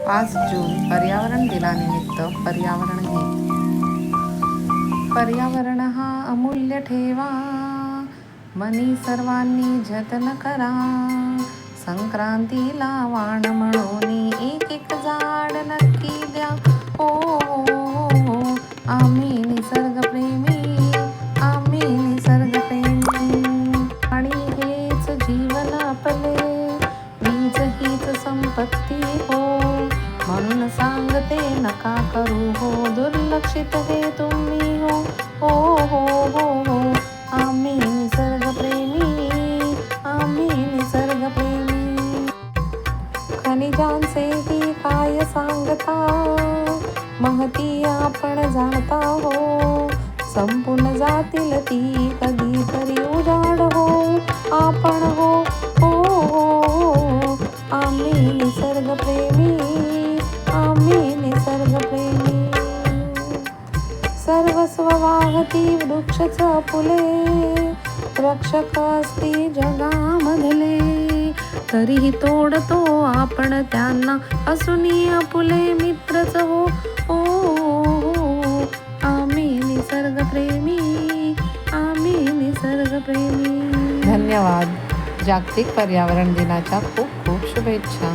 5 जून पर्यावरण दिनानिमित्त पर्यावरण गीत. पर्यावरण हा अमूल्य ठेवा, मनी सर्वांनी जतन करा. संक्रांतीला वाण म्हणून एक एक झाड नक्की द्या. ओ आम्ही निसर्गप्रेमी, आम्ही निसर्गप्रेमी. आणि हेच जीवन आपले, वीज हीच संपत्ती हो. म्हणून सांगते नका करू हो, दुर्लक्षित हे तुम्ही हो. हो हो हो हो आम्ही निसर्गप्रेमी, आम्ही निसर्गप्रेमी. खनिजांचे ही काय सांगता, महती आपण जाणता हो. संपून जातील ती कधीतरी उजाड हो. आपण हो हो हो आम्ही निसर्गप्रेमी, आम्ही निसर्गप्रेमी. सर्वस्व वाहती वृक्षच फुले, रक्षक असती जगामधले. तरीही तोडतो आपण त्यांना, असुनी आपुले मित्रच हो. ओ आम्ही निसर्गप्रेमी, आम्ही निसर्गप्रेमी. धन्यवाद. जागतिक पर्यावरण दिनाच्या खूप खूप शुभेच्छा.